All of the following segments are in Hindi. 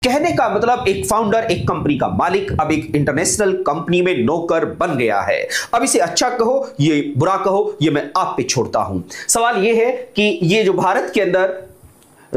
कहने का मतलब एक फाउंडर, एक कंपनी का मालिक अब एक इंटरनेशनल कंपनी में नौकर बन गया है। अब इसे अच्छा कहो, ये बुरा कहो, ये मैं आप पे छोड़ता हूं। सवाल ये है कि ये जो भारत के अंदर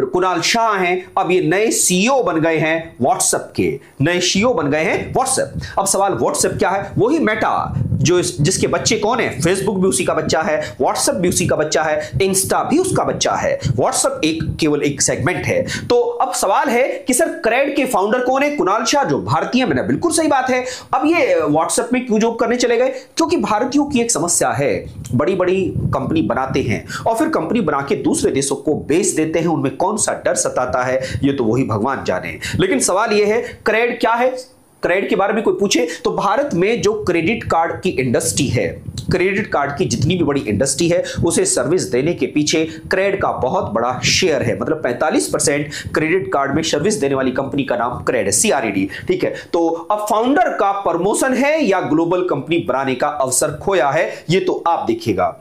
कुणाल शाह हैं, अब ये नए सीईओ बन गए हैं व्हाट्सएप के, नए सीईओ बन गए हैं व्हाट्सएप। अब सवाल व्हाट्सएप क्या है? वही मेटा जो जिसके बच्चे कौन है? फेसबुक भी उसी का बच्चा है, व्हाट्सएप भी उसी का बच्चा है, इंस्टा भी उसका बच्चा है। व्हाट्सएप केवल एक सेगमेंट है। तो अब सवाल है कि सर क्रेड के फाउंडर कौन है? कुणाल शाह, जो भारतीय। मैंने बिल्कुल सही बात है। अब ये व्हाट्सएप में क्यों जॉब करने चले गए? क्योंकि भारतीयों की एक समस्या है, बड़ी बड़ी कंपनी बनाते हैं और फिर कंपनी बना के दूसरे देशों को बेच देते हैं। उनमें कौन सा डर सताता है ये तो वही भगवान जाने। लेकिन सवाल यह है, क्रेड क्या है? क्रेडिट के बारे में कोई पूछे तो भारत में जो क्रेडिट कार्ड की इंडस्ट्री है, क्रेडिट कार्ड की जितनी भी बड़ी इंडस्ट्री है, उसे सर्विस देने के पीछे क्रेड का बहुत बड़ा शेयर है। मतलब 45% क्रेडिट कार्ड में सर्विस देने वाली कंपनी का नाम क्रेड है, CRED। ठीक है, तो अब फाउंडर का प्रमोशन है या ग्लोबल कंपनी बनाने का अवसर खोया है, ये तो आप देखिएगा।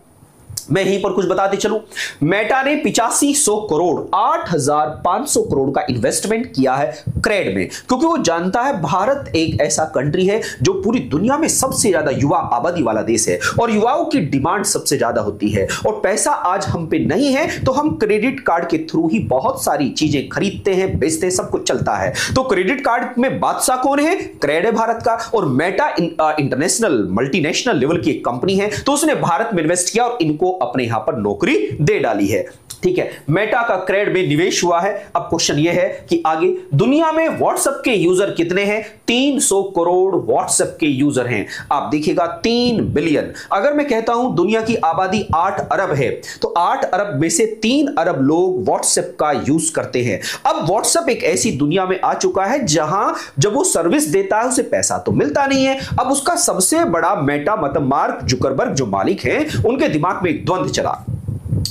मैं यहीं पर कुछ बताते चलूं। मेटा ने 8500 करोड़ 8500 करोड़ का इन्वेस्टमेंट किया है क्रेड में, क्योंकि वो जानता है भारत एक ऐसा कंट्री है जो पूरी दुनिया में सबसे ज्यादा युवा आबादी वाला देश है और युवाओं की डिमांड सबसे ज्यादा होती है और पैसा आज हम पे नहीं है तो हम क्रेडिट कार्ड के थ्रू ही बहुत सारी चीजें खरीदते हैं, बेचते हैं, सब कुछ चलता है। तो क्रेडिट कार्ड में बादशाह कौन है? क्रेड है भारत का। और मेटा इंटरनेशनल मल्टीनेशनल लेवल की एक कंपनी है, तो उसने भारत में इन्वेस्ट किया और इनको अपने यहां पर नौकरी दे डाली है। ठीक है, मेटा का क्रेड में निवेश हुआ है। अब क्वेश्चन यह है कि आगे दुनिया में व्हाट्सएप के यूजर कितने हैं? 300 करोड़ व्हाट्सएप के यूजर हैं। आप देखिएगा 3 बिलियन। अगर मैं कहता हूं दुनिया की आबादी 8 अरब है तो 8 अरब में से 3 अरब लोग व्हाट्सएप का यूज करते हैं। अब व्हाट्सएप एक ऐसी दुनिया में आ चुका है जहां जब वो सर्विस देता है उसे पैसा तो मिलता नहीं है। अब उसका सबसे बड़ा मेटा मतलब मार्क जुकरबर्ग जो मालिक हैं, उनके दिमाग में एक द्वंद चला।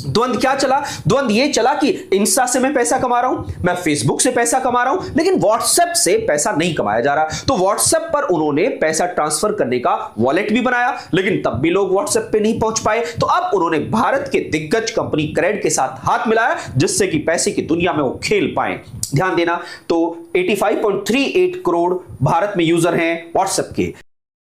द्वंद क्या चला? द्वंद ये चला कि इंस्टा से मैं पैसा कमा रहा हूं, मैं फेसबुक से पैसा कमा रहा हूं, लेकिन व्हाट्सएप से पैसा नहीं कमाया जा रहा। तो व्हाट्सएप पर उन्होंने पैसा ट्रांसफर करने का वॉलेट भी बनाया, लेकिन तब भी लोग व्हाट्सएप पे नहीं पहुंच पाए। तो अब उन्होंने भारत के दिग्गज कंपनी क्रेड के साथ हाथ मिलाया, जिससे कि पैसे की दुनिया में वो खेल पाए। ध्यान देना, तो 85.38 करोड़ भारत में यूजर हैं व्हाट्सएप के,